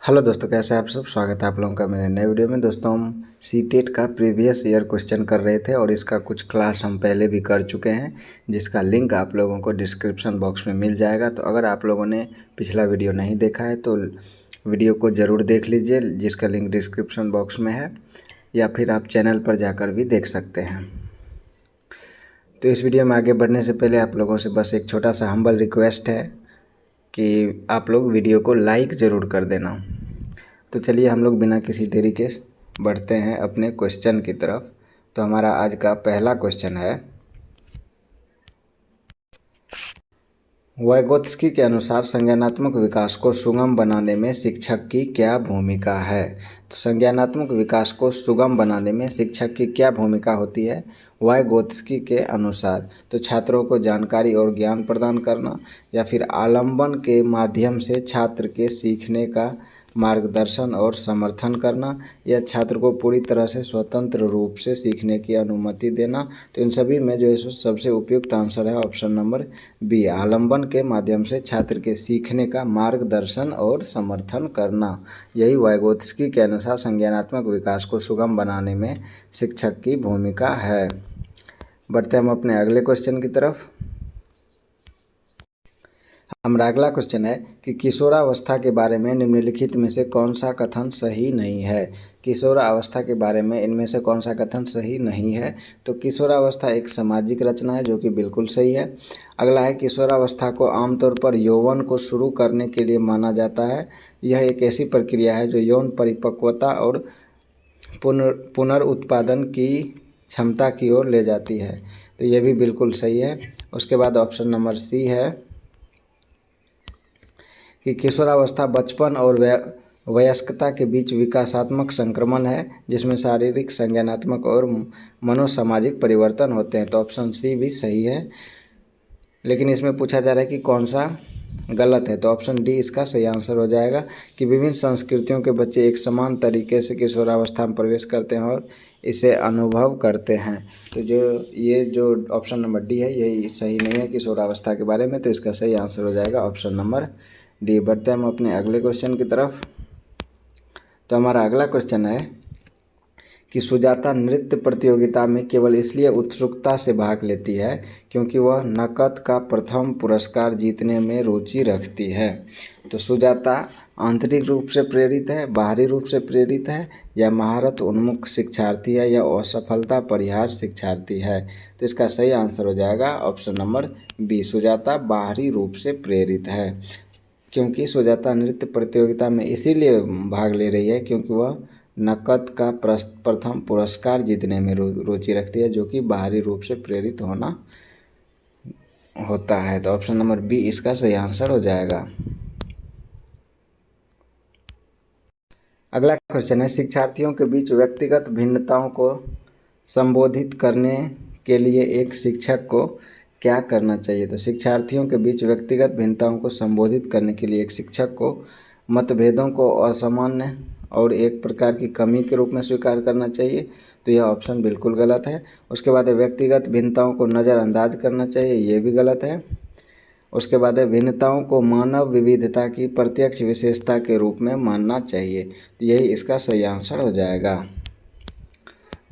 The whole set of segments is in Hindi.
हेलो दोस्तों, कैसे हैं आप सब। स्वागत है आप लोगों का मेरे नए वीडियो में। दोस्तों, हम सीटेट का प्रीवियस ईयर क्वेश्चन कर रहे थे और इसका कुछ क्लास हम पहले भी कर चुके हैं, जिसका लिंक आप लोगों को डिस्क्रिप्शन बॉक्स में मिल जाएगा। तो अगर आप लोगों ने पिछला वीडियो नहीं देखा है तो वीडियो को ज़रूर देख लीजिए, जिसका लिंक डिस्क्रिप्शन बॉक्स में है, या फिर आप चैनल पर जाकर भी देख सकते हैं। तो इस वीडियो में आगे बढ़ने से पहले आप लोगों से बस एक छोटा सा हम्बल रिक्वेस्ट है कि आप लोग वीडियो को लाइक ज़रूर कर देना। तो चलिए हम लोग बिना किसी देरी के बढ़ते हैं अपने क्वेश्चन की तरफ। तो हमारा आज का पहला क्वेश्चन है, वाइगोत्स्की के अनुसार संज्ञानात्मक विकास को सुगम बनाने में शिक्षक की क्या भूमिका है। तो संज्ञानात्मक विकास को सुगम बनाने में शिक्षक की क्या भूमिका होती है वाइगोत्स्की के अनुसार। तो छात्रों को जानकारी और ज्ञान प्रदान करना, या फिर आलंबन के माध्यम से छात्र के सीखने का मार्गदर्शन और समर्थन करना, या छात्र को पूरी तरह से स्वतंत्र रूप से सीखने की अनुमति देना। तो इन सभी में जो है सबसे उपयुक्त आंसर है ऑप्शन नंबर बी, आलंबन के माध्यम से छात्र के सीखने का मार्गदर्शन और समर्थन करना। यही वाइगोत्स्की के अनुसार संज्ञानात्मक विकास को सुगम बनाने में शिक्षक की भूमिका है। बढ़ते हम अपने अगले क्वेश्चन की तरफ। हमारा अगला क्वेश्चन है कि किशोरावस्था के बारे में निम्नलिखित में से कौन सा कथन सही नहीं है। किशोरावस्था के बारे में इनमें से कौन सा कथन सही नहीं है। तो किशोरावस्था एक सामाजिक रचना है, जो कि बिल्कुल सही है। अगला है, किशोरावस्था को आमतौर पर यौवन को शुरू करने के लिए माना जाता है। यह एक ऐसी प्रक्रिया है जो यौन परिपक्वता और पुनरुत्पादन की क्षमता की ओर ले जाती है। तो यह भी बिल्कुल सही है। उसके बाद ऑप्शन नंबर सी है कि किशोरावस्था बचपन और वयस्कता के बीच विकासात्मक संक्रमण है, जिसमें शारीरिक, संज्ञानात्मक और मनोसामाजिक परिवर्तन होते हैं। तो ऑप्शन सी भी सही है, लेकिन इसमें पूछा जा रहा है कि कौन सा गलत है। तो ऑप्शन डी इसका सही आंसर हो जाएगा कि विभिन्न संस्कृतियों के बच्चे एक समान तरीके से किशोरावस्था में प्रवेश करते हैं और इसे अनुभव करते हैं। तो जो ऑप्शन नंबर डी है, यही सही नहीं है किशोरावस्था के बारे में। तो इसका सही आंसर हो जाएगा ऑप्शन नंबर डी। बढ़ते हैं हम अपने अगले क्वेश्चन की तरफ। तो हमारा अगला क्वेश्चन है कि सुजाता नृत्य प्रतियोगिता में केवल इसलिए उत्सुकता से भाग लेती है क्योंकि वह नकद का प्रथम पुरस्कार जीतने में रुचि रखती है। तो सुजाता आंतरिक रूप से प्रेरित है, बाहरी रूप से प्रेरित है, या महारत उन्मुख शिक्षार्थी है, या असफलता परिहार शिक्षार्थी है। तो इसका सही आंसर हो जाएगा ऑप्शन नंबर बी, सुजाता बाहरी रूप से प्रेरित है। क्योंकि सुजाता नृत्य प्रतियोगिता में इसीलिए भाग ले रही है क्योंकि वह नकद का प्रथम पुरस्कार जीतने में रुचि रखती है, जो कि बाहरी रूप से प्रेरित होता है। तो ऑप्शन नंबर बी इसका सही आंसर हो जाएगा। अगला क्वेश्चन है, शिक्षार्थियों के बीच व्यक्तिगत भिन्नताओं को संबोधित करने के लिए एक शिक्षक को क्या करना चाहिए। तो शिक्षार्थियों के बीच व्यक्तिगत भिन्नताओं को संबोधित करने के लिए एक शिक्षक को मतभेदों को असामान्य और एक प्रकार की कमी के रूप में स्वीकार करना चाहिए। तो यह ऑप्शन बिल्कुल गलत है। उसके बाद व्यक्तिगत भिन्नताओं को नज़रअंदाज करना चाहिए, ये भी गलत है। उसके बाद भिन्नताओं को मानव विविधता की प्रत्यक्ष विशेषता के रूप में मानना चाहिए। तो यही इसका सही आंसर हो जाएगा।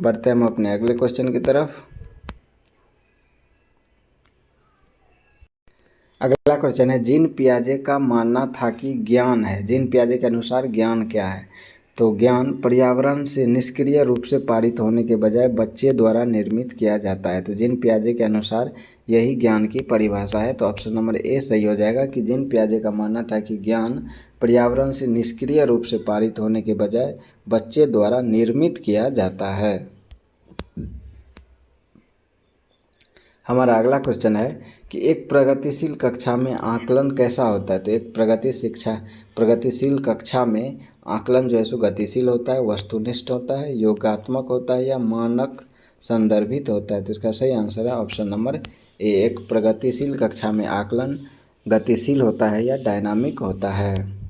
बढ़ते हम अपने अगले क्वेश्चन की तरफ। अगला क्वेश्चन है, जीन पियाजे का मानना था कि ज्ञान है। जीन पियाजे के अनुसार ज्ञान क्या है। तो ज्ञान पर्यावरण से निष्क्रिय रूप से पारित होने के बजाय बच्चे द्वारा निर्मित किया जाता है। तो जीन पियाजे के अनुसार यही ज्ञान की परिभाषा है। तो ऑप्शन नंबर ए सही हो जाएगा कि जीन पियाजे का मानना था कि ज्ञान पर्यावरण से निष्क्रिय रूप से पारित होने के बजाय बच्चे द्वारा निर्मित किया जाता है। हमारा अगला क्वेश्चन है कि एक प्रगतिशील कक्षा में आकलन कैसा होता है। तो एक प्रगतिशील कक्षा में आकलन जो है सो गतिशील होता है, वस्तुनिष्ठ होता है, योगात्मक होता है, या मानक संदर्भित होता है। तो इसका सही आंसर है ऑप्शन नंबर ए, एक प्रगतिशील कक्षा में आकलन गतिशील होता है या डायनामिक होता है।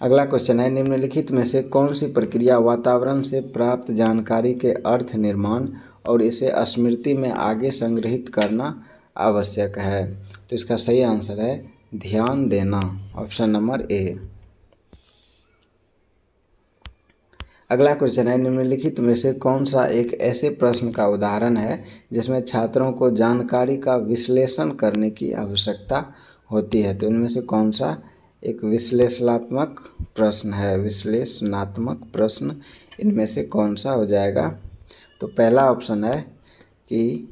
अगला क्वेश्चन है, निम्नलिखित में से कौन सी प्रक्रिया वातावरण से प्राप्त जानकारी के अर्थ निर्माण और इसे स्मृति में आगे संग्रहित करना आवश्यक है। तो इसका सही आंसर है ध्यान देना, ऑप्शन नंबर ए। अगला क्वेश्चन है, निम्नलिखित में से कौन सा एक ऐसे प्रश्न का उदाहरण है जिसमें छात्रों को जानकारी का विश्लेषण करने की आवश्यकता होती है। तो इनमें से कौन सा एक विश्लेषणात्मक प्रश्न है, विश्लेषणात्मक प्रश्न इनमें से कौन सा हो जाएगा। तो पहला ऑप्शन है कि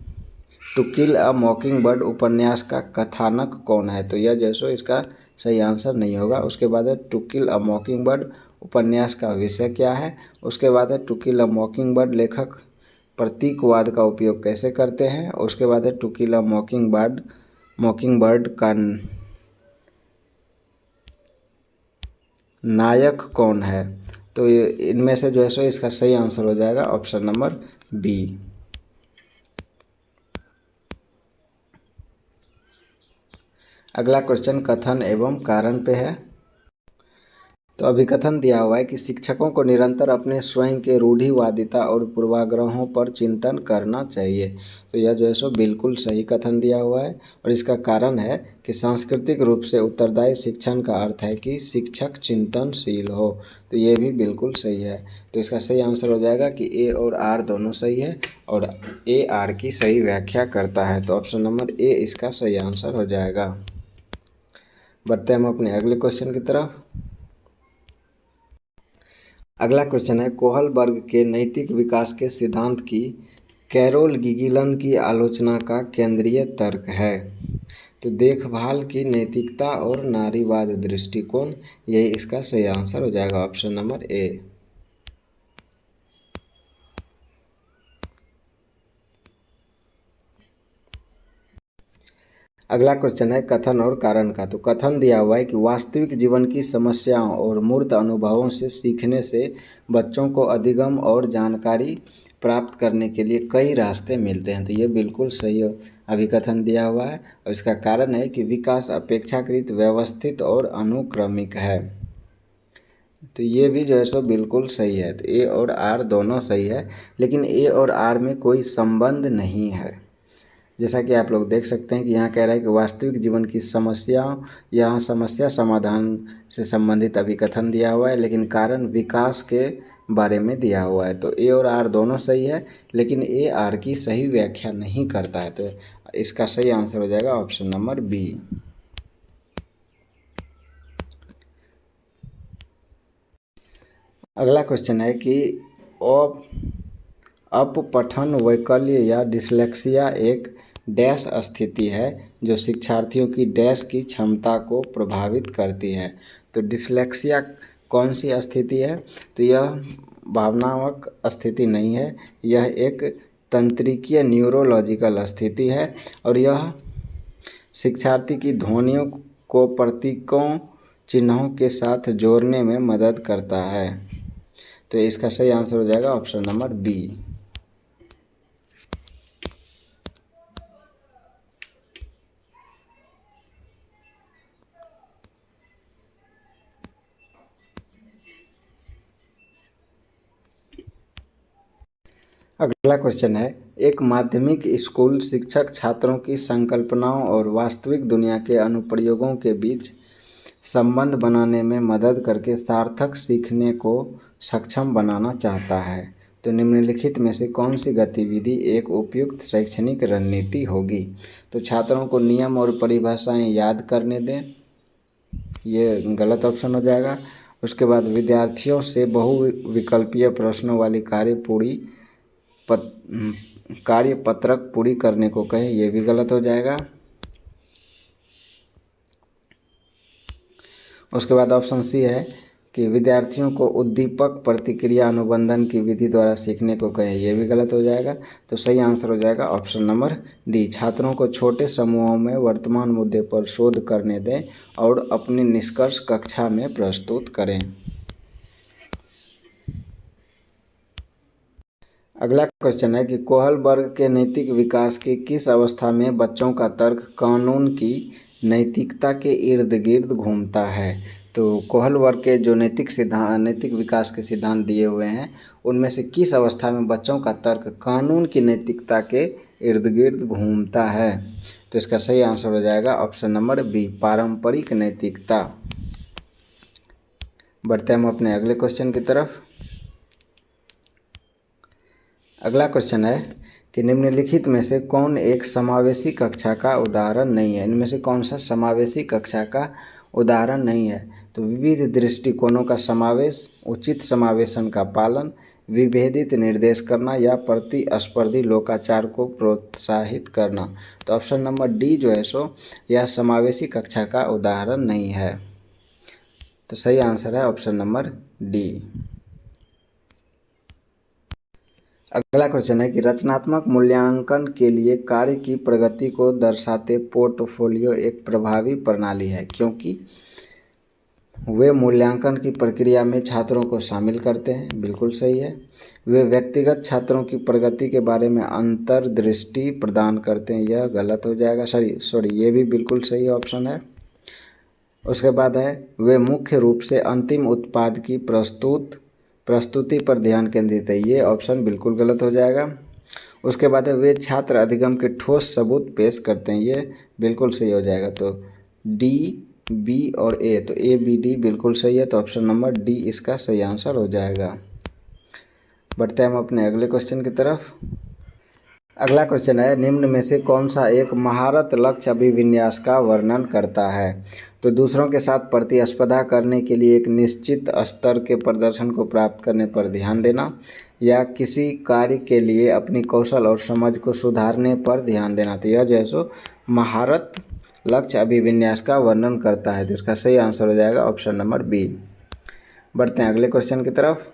टू किल अ मॉकिंग बर्ड उपन्यास का कथानक कौन है। तो यह जो सो इसका सही आंसर नहीं होगा। उसके बाद है टू किल अ मॉकिंग बर्ड उपन्यास का विषय क्या है। उसके बाद है टू किल अ मॉकिंग बर्ड लेखक प्रतीकवाद का उपयोग कैसे करते हैं। उसके बाद है टू किल अ मॉकिंग बर्ड का नायक कौन है। तो इनमें से जो है सो इसका सही आंसर हो जाएगा ऑप्शन नंबर बी। अगला क्वेश्चन कथन एवं कारण पे है। तो अभिकथन दिया हुआ है कि शिक्षकों को निरंतर अपने स्वयं के रूढ़िवादिता और पूर्वाग्रहों पर चिंतन करना चाहिए। तो यह जो है सो बिल्कुल सही कथन दिया हुआ है और इसका कारण है कि सांस्कृतिक रूप से उत्तरदायी शिक्षण का अर्थ है कि शिक्षक चिंतनशील हो। तो ये भी बिल्कुल सही है। तो इसका सही आंसर हो जाएगा कि ए और आर दोनों सही है और ए आर की सही व्याख्या करता है। तो ऑप्शन नंबर ए इसका सही आंसर हो जाएगा। बढ़ते हैं हम अपने अगले क्वेश्चन की तरफ। अगला क्वेश्चन है, कोहलबर्ग के नैतिक विकास के सिद्धांत की कैरोल गिगिलन की आलोचना का केंद्रीय तर्क है। तो देखभाल की नैतिकता और नारीवाद दृष्टिकोण, यही इसका सही आंसर हो जाएगा ऑप्शन नंबर ए। अगला क्वेश्चन है कथन और कारण का। तो कथन दिया हुआ है कि वास्तविक जीवन की समस्याओं और मूर्त अनुभवों से सीखने से बच्चों को अधिगम और जानकारी प्राप्त करने के लिए कई रास्ते मिलते हैं। तो ये बिल्कुल सही अभिकथन दिया हुआ है और इसका कारण है कि विकास अपेक्षाकृत व्यवस्थित और अनुक्रमिक है। तो ये भी जो है सो बिल्कुल सही है। तो ए और आर दोनों सही है, लेकिन ए और आर में कोई संबंध नहीं है। जैसा कि आप लोग देख सकते हैं कि यहाँ कह रहा है कि वास्तविक जीवन की समस्याओं, यहाँ समस्या समाधान से संबंधित अभिकथन दिया हुआ है, लेकिन कारण विकास के बारे में दिया हुआ है। तो ए और आर दोनों सही है, लेकिन ए आर की सही व्याख्या नहीं करता है। तो इसका सही आंसर हो जाएगा ऑप्शन नंबर बी। अगला क्वेश्चन है कि अपपठन वैकल्य या डिसलेक्सिया एक डैश स्थिति है जो शिक्षार्थियों की डैश की क्षमता को प्रभावित करती है। तो डिसलेक्सिया कौन सी स्थिति है। तो यह भावनात्मक स्थिति नहीं है, यह एक तंत्रिकीय न्यूरोलॉजिकल स्थिति है और यह शिक्षार्थी की ध्वनियों को प्रतीकों चिन्हों के साथ जोड़ने में मदद करता है। तो इसका सही आंसर हो जाएगा ऑप्शन नंबर बी। अगला क्वेश्चन है, एक माध्यमिक स्कूल शिक्षक छात्रों की संकल्पनाओं और वास्तविक दुनिया के अनुप्रयोगों के बीच संबंध बनाने में मदद करके सार्थक सीखने को सक्षम बनाना चाहता है। तो निम्नलिखित में से कौन सी गतिविधि एक उपयुक्त शैक्षणिक रणनीति होगी। तो छात्रों को नियम और परिभाषाएं याद करने दें, ये गलत ऑप्शन हो जाएगा। उसके बाद विद्यार्थियों से बहुविकल्पीय प्रश्नों वाली कार्यपत्रक पूरी करने को कहें, ये भी गलत हो जाएगा। उसके बाद ऑप्शन सी है कि विद्यार्थियों को उद्दीपक प्रतिक्रिया अनुबंधन की विधि द्वारा सीखने को कहें, यह भी गलत हो जाएगा। तो सही आंसर हो जाएगा ऑप्शन नंबर डी, छात्रों को छोटे समूहों में वर्तमान मुद्दे पर शोध करने दें और अपने निष्कर्ष कक्षा में प्रस्तुत करें। अगला क्वेश्चन है कि कोहलबर्ग के नैतिक विकास की किस अवस्था में बच्चों का तर्क कानून की नैतिकता के इर्द गिर्द घूमता है। तो कोहलबर्ग के जो नैतिक विकास के सिद्धांत दिए हुए हैं, उनमें से किस अवस्था में बच्चों का तर्क कानून की नैतिकता के इर्द गिर्द घूमता है। तो तो इसका सही आंसर हो जाएगा ऑप्शन नंबर बी, पारंपरिक नैतिकता। बढ़ते हैं हम अपने अगले क्वेश्चन की तरफ। अगला क्वेश्चन है कि निम्नलिखित में से कौन एक समावेशी कक्षा का उदाहरण नहीं है। इनमें से कौन सा समावेशी कक्षा का उदाहरण नहीं है। तो विविध दृष्टिकोणों का समावेश, उचित समावेशन का पालन, विभेदित निर्देश करना या प्रतिस्पर्धी लोकाचार को प्रोत्साहित करना। तो ऑप्शन नंबर डी जो है सो यह समावेशी कक्षा का उदाहरण नहीं है। तो सही आंसर है ऑप्शन नंबर डी। अगला क्वेश्चन है कि रचनात्मक मूल्यांकन के लिए कार्य की प्रगति को दर्शाते पोर्टफोलियो एक प्रभावी प्रणाली है क्योंकि वे मूल्यांकन की प्रक्रिया में छात्रों को शामिल करते हैं। बिल्कुल सही है। वे व्यक्तिगत छात्रों की प्रगति के बारे में अंतर्दृष्टि प्रदान करते हैं। यह गलत हो जाएगा, सॉरी ये भी बिल्कुल सही ऑप्शन है। उसके बाद है वे मुख्य रूप से अंतिम उत्पाद की प्रस्तुति पर ध्यान केंद्रित है। ये ऑप्शन बिल्कुल गलत हो जाएगा। उसके बाद है वे छात्र अधिगम के ठोस सबूत पेश करते हैं। ये बिल्कुल सही हो जाएगा। तो डी, बी और ए, तो ए बी डी बिल्कुल सही है। तो ऑप्शन नंबर डी इसका सही आंसर हो जाएगा। बढ़ते हैं हम अपने अगले क्वेश्चन की तरफ। अगला क्वेश्चन है निम्न में से कौन सा एक महारत लक्ष्य अभिविन्यास का वर्णन करता है। तो दूसरों के साथ प्रतिस्पर्धा करने के लिए एक निश्चित स्तर के प्रदर्शन को प्राप्त करने पर ध्यान देना, या किसी कार्य के लिए अपनी कौशल और समझ को सुधारने पर ध्यान देना। तो यह जो है सो महारत लक्ष्य अभिविन्यास का वर्णन करता है। तो इसका सही आंसर हो जाएगा ऑप्शन नंबर बी। बढ़ते हैं अगले क्वेश्चन की तरफ।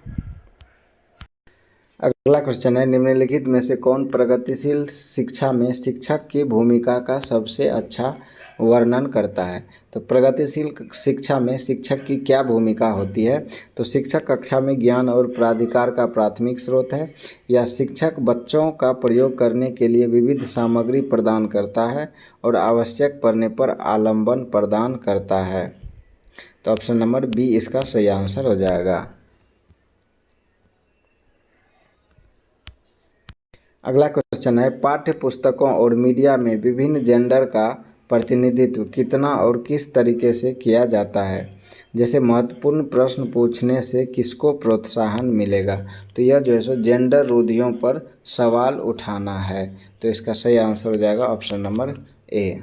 अगला क्वेश्चन है निम्नलिखित में से कौन प्रगतिशील शिक्षा में शिक्षक की भूमिका का सबसे अच्छा वर्णन करता है। तो प्रगतिशील शिक्षा में शिक्षक की क्या भूमिका होती है। तो शिक्षक कक्षा में ज्ञान और प्राधिकार का प्राथमिक स्रोत है, या शिक्षक बच्चों का प्रयोग करने के लिए विविध सामग्री प्रदान करता है और आवश्यक पड़ने पर आलंबन प्रदान करता है। तो ऑप्शन नंबर बी इसका सही आंसर हो जाएगा। अगला क्वेश्चन है पाठ्य पुस्तकों और मीडिया में विभिन्न जेंडर का प्रतिनिधित्व कितना और किस तरीके से किया जाता है। जैसे महत्वपूर्ण प्रश्न पूछने से किसको प्रोत्साहन मिलेगा। तो यह जो है सो जेंडर रूढ़ियों पर सवाल उठाना है। तो इसका सही आंसर हो जाएगा ऑप्शन नंबर ए।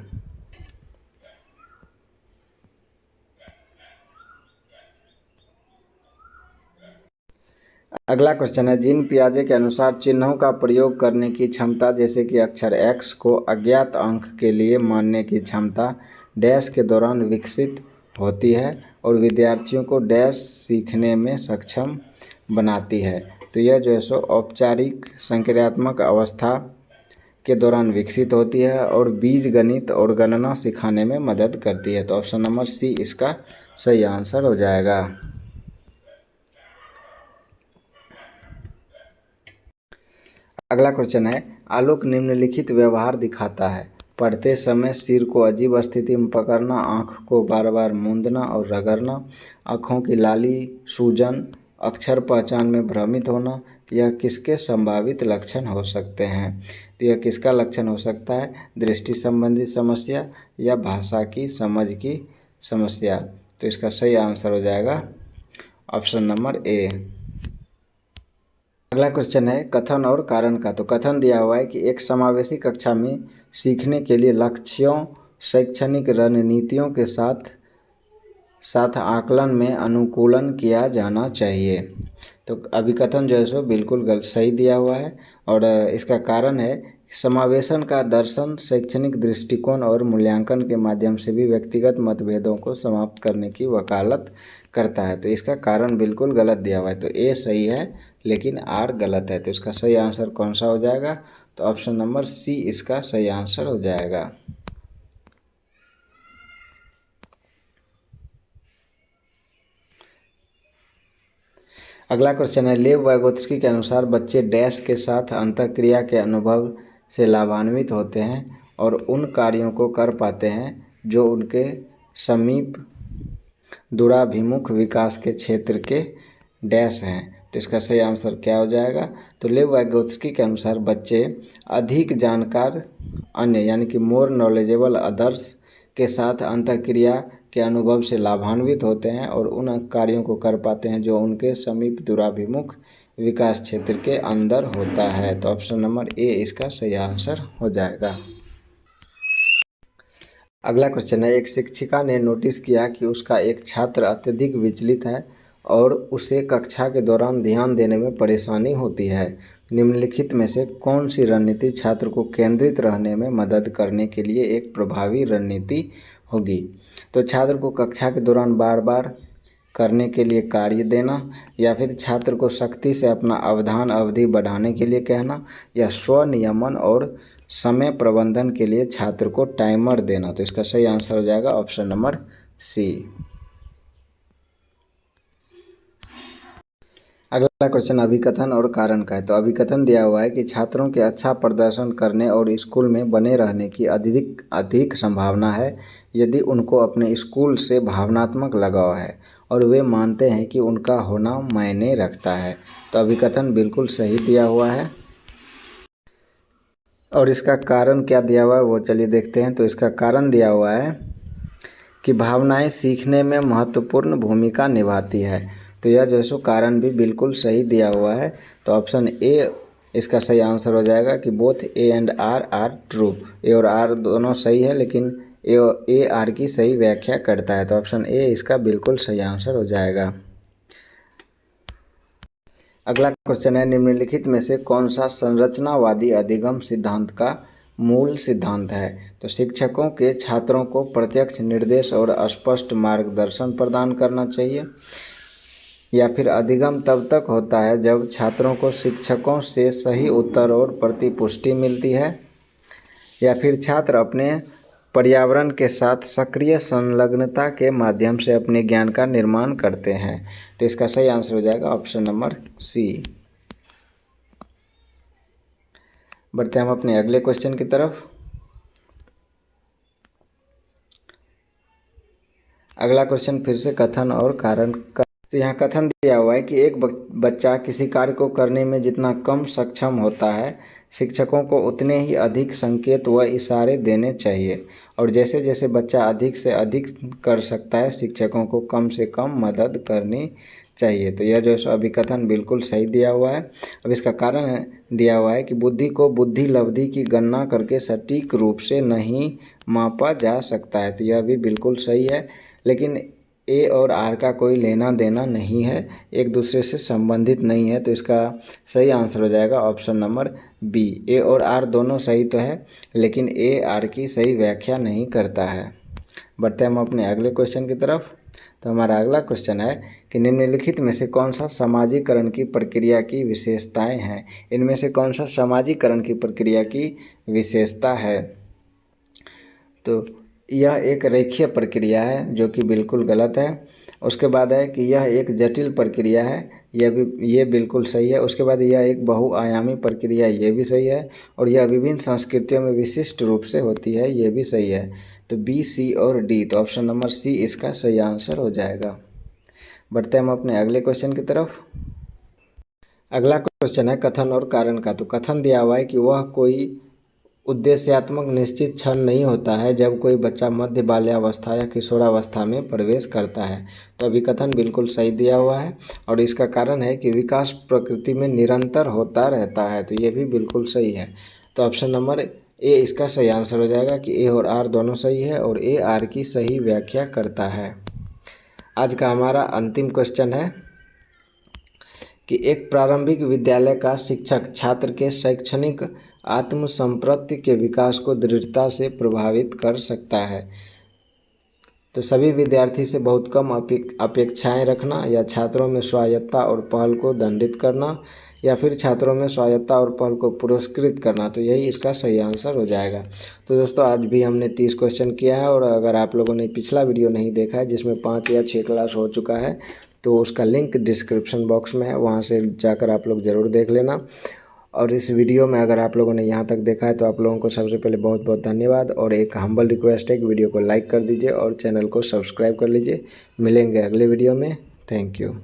अगला क्वेश्चन है जीन पियाजे के अनुसार चिन्हों का प्रयोग करने की क्षमता, जैसे कि अक्षर x को अज्ञात अंक के लिए मानने की क्षमता डैश के दौरान विकसित होती है और विद्यार्थियों को डैश सीखने में सक्षम बनाती है। तो यह जो है सो औपचारिक संक्रियात्मक अवस्था के दौरान विकसित होती है और बीज गणित और गणना सिखाने में मदद करती है। तो ऑप्शन नंबर सी इसका सही आंसर हो जाएगा। अगला क्वेश्चन है आलोक निम्नलिखित व्यवहार दिखाता है। पढ़ते समय सिर को अजीब स्थिति में पकड़ना, आँख को बार बार मूंदना और रगड़ना, आँखों की लाली, सूजन, अक्षर पहचान में भ्रमित होना, यह किसके संभावित लक्षण हो सकते हैं। तो यह किसका लक्षण हो सकता है। दृष्टि संबंधी समस्या या भाषा की समझ की समस्या। तो इसका सही आंसर हो जाएगा ऑप्शन नंबर ए। अगला क्वेश्चन है कथन और कारण का। तो कथन दिया हुआ है कि एक समावेशी कक्षा में सीखने के लिए लक्ष्यों, शैक्षणिक रणनीतियों के साथ आकलन में अनुकूलन किया जाना चाहिए। तो अभिकथन जो है सो बिल्कुल सही दिया हुआ है। और इसका कारण है समावेशन का दर्शन शैक्षणिक दृष्टिकोण और मूल्यांकन के माध्यम से भी व्यक्तिगत मतभेदों को समाप्त करने की वकालत करता है। तो इसका कारण बिल्कुल गलत दिया हुआ है। तो ए सही है लेकिन आर गलत है। तो इसका सही आंसर कौन सा हो जाएगा। तो ऑप्शन नंबर सी इसका सही आंसर हो जाएगा। अगला क्वेश्चन है लेव वाइगोत्स्की के अनुसार बच्चे डैश के साथ अंतःक्रिया के अनुभव से लाभान्वित होते हैं और उन कार्यों को कर पाते हैं जो उनके समीप दूराभिमुख विकास के क्षेत्र के डैश हैं। तो इसका सही आंसर क्या हो जाएगा? तो लेव वाइगोत्स्की के अनुसार बच्चे अधिक जानकार अन्य यानी कि मोर नॉलेजेबल अदर्स के साथ अंतःक्रिया के अनुभव से लाभान्वित होते हैं और उन कार्यों को कर पाते हैं जो उनके समीप दूराभिमुख विकास क्षेत्र के अंदर होता है। तो ऑप्शन नंबर ए इसका सही आंसर हो जाएगा। अगला क्वेश्चन है, एक शिक्षिका ने नोटिस किया कि उसका एक छात्र अत्यधिक विचलित है और उसे कक्षा के दौरान ध्यान देने में परेशानी होती है। निम्नलिखित में से कौन सी रणनीति छात्र को केंद्रित रहने में मदद करने के लिए एक प्रभावी रणनीति होगी? तो छात्र को कक्षा के दौरान बार बार करने के लिए कार्य देना, या फिर छात्र को सख्ती से अपना अवधान अवधि बढ़ाने के लिए कहना, या स्वनियमन और समय प्रबंधन के लिए छात्र को टाइमर देना। तो इसका सही आंसर हो जाएगा ऑप्शन नंबर सी। अगला क्वेश्चन अभिकथन और कारण का है। तो अभिकथन दिया हुआ है कि छात्रों के अच्छा प्रदर्शन करने और स्कूल में बने रहने की अधिक संभावना है यदि उनको अपने स्कूल से भावनात्मक लगाव है और वे मानते हैं कि उनका होना मायने रखता है। तो अभिकथन बिल्कुल सही दिया हुआ है। और इसका कारण क्या दिया हुआ है वो चलिए देखते हैं। तो इसका कारण दिया हुआ है कि भावनाएं सीखने में महत्वपूर्ण भूमिका निभाती है। तो यह जो है सो कारण भी बिल्कुल सही दिया हुआ है। तो ऑप्शन ए इसका सही आंसर हो जाएगा कि both A and R are true. A और आर दोनों सही है, लेकिन ए आर की सही व्याख्या करता है। तो ऑप्शन ए इसका बिल्कुल सही आंसर हो जाएगा। अगला क्वेश्चन है, निम्नलिखित में से कौन सा संरचनावादी अधिगम सिद्धांत का मूल सिद्धांत है? तो शिक्षकों के छात्रों को प्रत्यक्ष निर्देश और स्पष्ट मार्गदर्शन प्रदान करना चाहिए, या फिर अधिगम तब तक होता है जब छात्रों को शिक्षकों से सही उत्तर और प्रतिपुष्टि मिलती है, या फिर छात्र अपने पर्यावरण के साथ सक्रिय संलग्नता के माध्यम से अपने ज्ञान का निर्माण करते हैं। तो इसका सही आंसर हो जाएगा ऑप्शन नंबर सी। बढ़ते हैं हम अपने अगले क्वेश्चन की तरफ। अगला क्वेश्चन फिर से कथन और कारण का। तो यहाँ कथन दिया हुआ है कि एक बच्चा किसी कार्य को करने में जितना कम सक्षम होता है, शिक्षकों को उतने ही अधिक संकेत व इशारे देने चाहिए, और जैसे जैसे बच्चा अधिक से अधिक कर सकता है, शिक्षकों को कम से कम मदद करनी चाहिए। तो यह जो है अभिकथन बिल्कुल सही दिया हुआ है। अब इसका कारण दिया हुआ है कि बुद्धि को बुद्धि लब्धि की गणना करके सटीक रूप से नहीं मापा जा सकता है। तो यह भी बिल्कुल सही है, लेकिन ए और आर का कोई लेना देना नहीं है, एक दूसरे से संबंधित नहीं है। तो इसका सही आंसर हो जाएगा ऑप्शन नंबर बी। ए और आर दोनों सही तो है, लेकिन ए आर की सही व्याख्या नहीं करता है। बढ़ते हम अपने अगले क्वेश्चन की तरफ। तो हमारा अगला क्वेश्चन है कि निम्नलिखित में से कौन सा सामाजिकरण की प्रक्रिया की विशेषताएं हैं? इनमें से कौन सा सामाजिकरण की प्रक्रिया की विशेषता है? तो यह एक रेखीय प्रक्रिया है, जो कि बिल्कुल गलत है। उसके बाद है कि यह एक जटिल प्रक्रिया है, ये बिल्कुल सही है। उसके बाद यह एक बहुआयामी प्रक्रिया, ये भी सही है। और यह विभिन्न संस्कृतियों में विशिष्ट रूप से होती है, ये भी सही है। तो बी, सी और डी, तो ऑप्शन नंबर सी इसका सही आंसर हो जाएगा। बढ़ते हम अपने अगले क्वेश्चन की तरफ। अगला क्वेश्चन है कथन और कारण का। तो कथन दिया हुआ है कि वह कोई उद्देश्यात्मक निश्चित क्षण नहीं होता है जब कोई बच्चा मध्य बाल्यावस्था या किशोरावस्था में प्रवेश करता है। तो अभिकथन बिल्कुल सही दिया हुआ है, और इसका कारण है कि विकास प्रकृति में निरंतर होता रहता है। तो ये भी बिल्कुल सही है। तो ऑप्शन नंबर ए इसका सही आंसर हो जाएगा कि ए और आर दोनों सही है, और ए आर की सही व्याख्या करता है। आज का हमारा अंतिम क्वेश्चन है कि एक प्रारंभिक विद्यालय का शिक्षक छात्र के शैक्षणिक आत्मसंप्रति के विकास को दृढ़ता से प्रभावित कर सकता है। तो सभी विद्यार्थी से बहुत कम अपेक्षाएं रखना, या छात्रों में स्वायत्तता और पहल को दंडित करना, या फिर छात्रों में स्वायत्तता और पहल को पुरस्कृत करना। तो यही इसका सही आंसर हो जाएगा। तो दोस्तों आज भी हमने 30 क्वेश्चन किया है, और अगर आप लोगों ने पिछला वीडियो नहीं देखा है जिसमें 5 या 6 क्लास हो चुका है, तो उसका लिंक डिस्क्रिप्शन बॉक्स में है, वहाँ से जाकर आप लोग ज़रूर देख लेना। और इस वीडियो में अगर आप लोगों ने यहाँ तक देखा है तो आप लोगों को सबसे पहले बहुत बहुत धन्यवाद, और एक हम्बल रिक्वेस्ट है कि वीडियो को लाइक कर दीजिए और चैनल को सब्सक्राइब कर लीजिए। मिलेंगे अगले वीडियो में। Thank you.